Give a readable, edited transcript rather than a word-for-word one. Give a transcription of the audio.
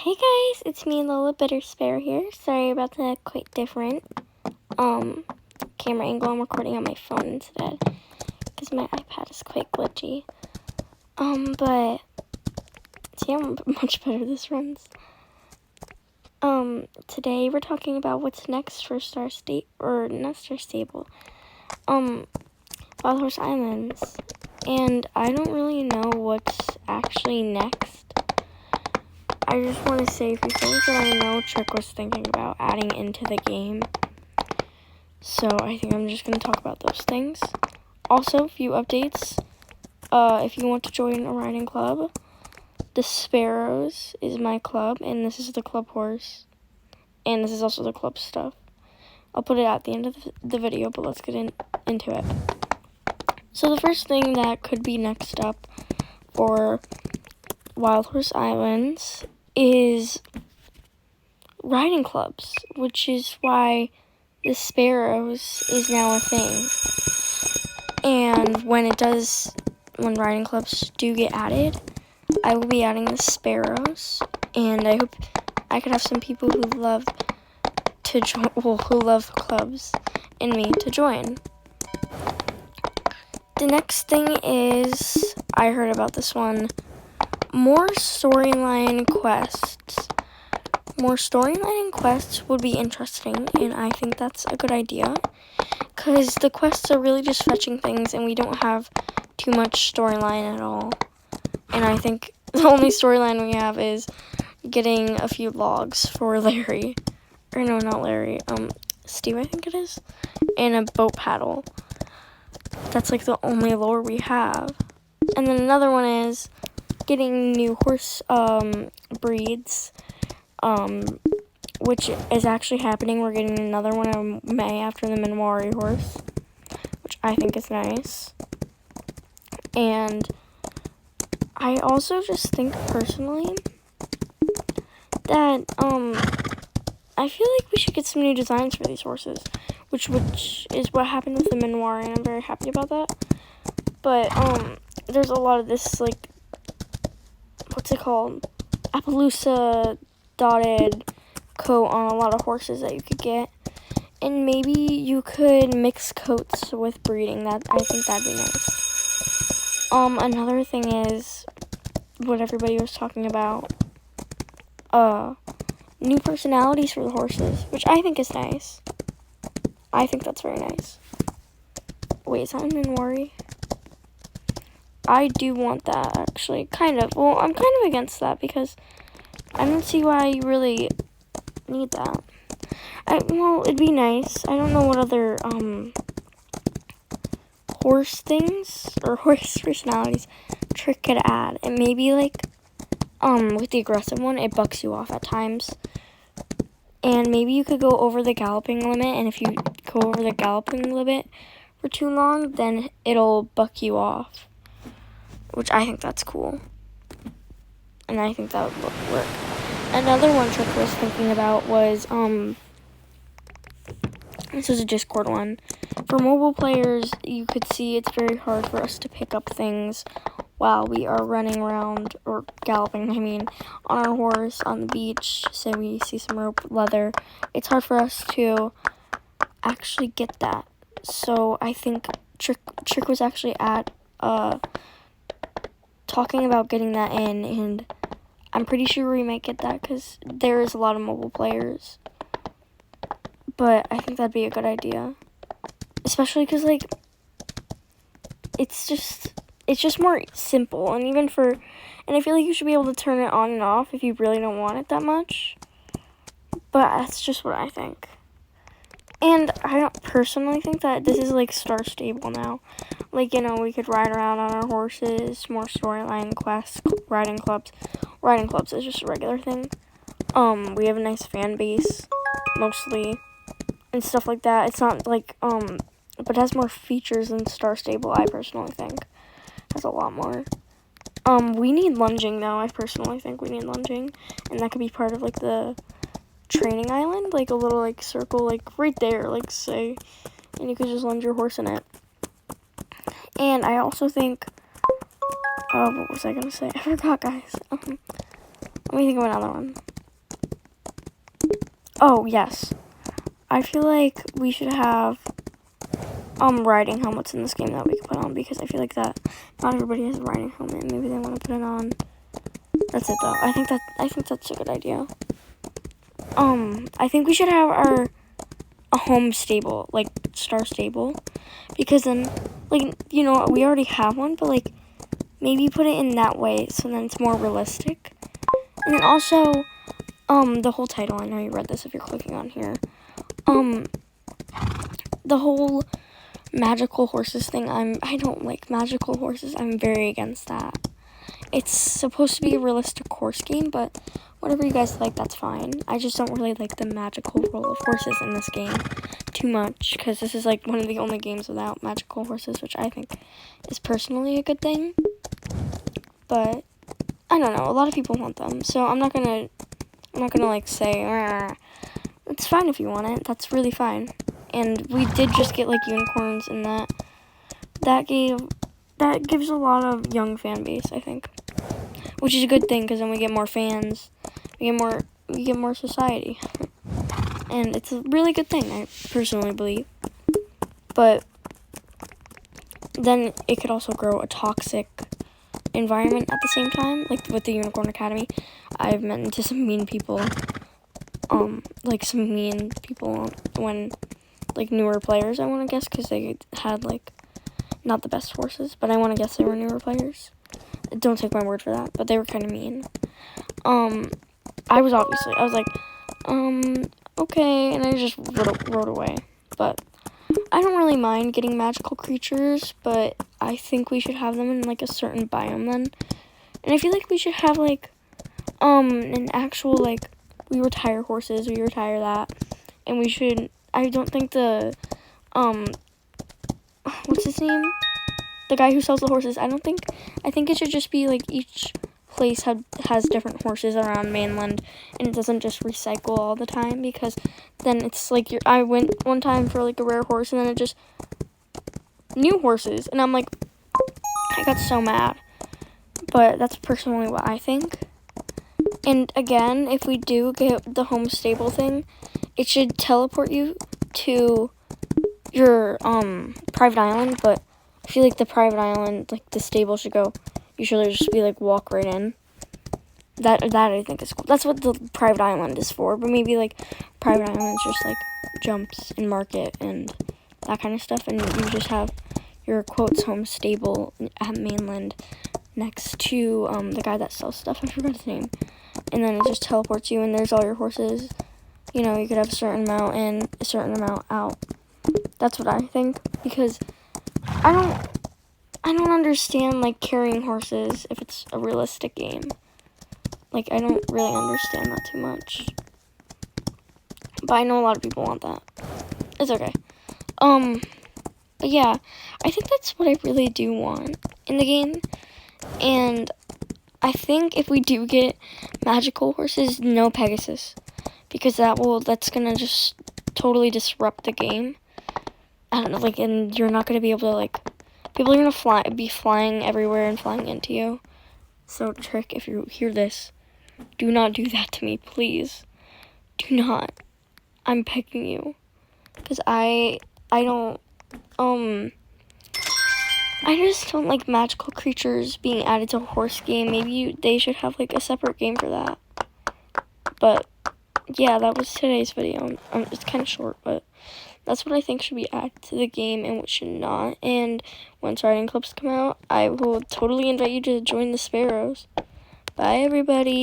Hey guys, it's me, Lola Bitterspare here. Sorry about the quite different camera angle. I'm recording on my phone instead because my iPad is quite glitchy. But see how much better this runs. Today we're talking about what's next for Wild Horse Islands, and I don't really know what's actually next. I just want to say a few things that I know Trick was thinking about adding into the game. So I think I'm just going to talk about those things. Also, a few updates. If you want to join a riding club, the Sparrows is my club, and this is the club horse. And this is also the club stuff. I'll put it at the end of the video, but let's get into it. So the first thing that could be next up for Wild Horse Islands is riding clubs, which is why the Sparrows is now a thing. And when riding clubs do get added, I will be adding the Sparrows, and I hope I could have some people who love to join, who love clubs and me to join. The next thing is, I heard about this one, more storyline quests. More storyline and quests would be interesting, and I think that's a good idea, because the quests are really just fetching things, and we don't have too much storyline at all. And I think the only storyline we have is getting a few logs for Larry. Or no, not Larry. Steve, I think it is. And a boat paddle. That's like the only lore we have. And then another one is getting new horse breeds, which is actually happening. We're getting another one in May after the Minwari horse, which I think is nice. And I also just think personally that I feel like we should get some new designs for these horses, which is what happened with the Minwari, and I'm very happy about that. But there's a lot of this, like, what's it called, Appaloosa dotted coat on a lot of horses that you could get, and maybe you could mix coats with breeding. I think that'd be nice. Another thing is what everybody was talking about, new personalities for the horses, which I think is nice. I think that's very nice. Wait, is that in Minwari? I do want that, actually, kind of. Well, I'm kind of against that because I don't see why you really need that. Well, it'd be nice. I don't know what other horse things or horse personalities Trick could add. And maybe, like, with the aggressive one, it bucks you off at times. And maybe you could go over the galloping limit, and if you go over the galloping limit for too long, then it'll buck you off, which I think that's cool. And I think that would work. Another one Trick was thinking about was, this is a Discord one. For mobile players, you could see it's very hard for us to pick up things while we are running around, or galloping, on our horse on the beach. Say we see some rope, leather. It's hard for us to actually get that. So I think Trick was actually talking about getting that in, and I'm pretty sure we might get that because there is a lot of mobile players. But I think that'd be a good idea, especially because, like, it's just more simple, and I feel like you should be able to turn it on and off if you really don't want it that much. But that's just what I think. And I don't personally think that this is like Star Stable now. Like, we could ride around on our horses, more storyline quests, riding clubs. Riding clubs is just a regular thing. We have a nice fan base, mostly, and stuff like that. It's not like, but it has more features than Star Stable, I personally think. It has a lot more. We need lunging, though. I personally think we need lunging, and that could be part of, like, the training island, like a little, like, circle, like, right there, like, say, and you could just lunge your horse in it. And I also think, what was I gonna say? I forgot, guys. Let me think of another one. Oh, yes. I feel like we should have riding helmets in this game that we can put on, because I feel like that not everybody has a riding helmet. Maybe they want to put it on. That's it though. I think that's a good idea. I think we should have a home stable, like star stable, because then, like, you know, we already have one, but like maybe put it in that way so then it's more realistic. And then also the whole title, I know you read this if you're clicking on here. The whole magical horses thing, I don't like magical horses. I'm very against that. It's supposed to be a realistic horse game, but whatever you guys like, that's fine. I just don't really like the magical role of horses in this game too much, because this is like one of the only games without magical horses, which I think is personally a good thing. But I don't know, a lot of people want them, so I'm not gonna like say, it's fine if you want it. That's really fine. And we did just get like unicorns, and that gives a lot of young fan base, I think, which is a good thing, because then we get more fans, we get more society, and it's a really good thing, I personally believe. But then it could also grow a toxic environment at the same time, like with the Unicorn Academy. I've met into some mean people, when like newer players, I want to guess, because they had like not the best horses, but I want to guess they were newer players. Don't take my word for that, but they were kind of mean. I was like, okay, and I just rode away. But I don't really mind getting magical creatures, but I think we should have them in like a certain biome then. And I feel like we should have like an actual, like, we retire horses, we retire that, and we should, I don't think the what's his name? The guy who sells the horses, I think it should just be like each place has different horses around mainland, and it doesn't just recycle all the time, because then it's like I went one time for like a rare horse, and then it just new horses, and I'm like, I got so mad. But that's personally what I think. And again, if we do get the home stable thing, it should teleport you to your private island, but I feel like the private island, like the stable, should go, you should just be like walk right in. That I think is cool. That's what the private island is for, but maybe like private islands just like jumps and market and that kind of stuff, and you just have your quotes home stable at mainland next to the guy that sells stuff. I forgot his name. And then it just teleports you, and there's all your horses. You know, you could have a certain amount in, a certain amount out. That's what I think, because I don't understand like carrying horses if it's a realistic game. Like, I don't really understand that too much. But I know a lot of people want that. It's okay. But yeah, I think that's what I really do want in the game. And I think if we do get magical horses, no Pegasus, because that's gonna just totally disrupt the game. I don't know, like, and you're not gonna be able to, like, people are gonna be flying everywhere and flying into you. So, Trick, if you hear this, do not do that to me, please. Do not. I'm begging you, because I just don't like magical creatures being added to a horse game. Maybe they should have like a separate game for that. But yeah, that was today's video. It's kind of short, but that's what I think should be added to the game and what should not. And once riding clips come out, I will totally invite you to join the Sparrows. Bye, everybody.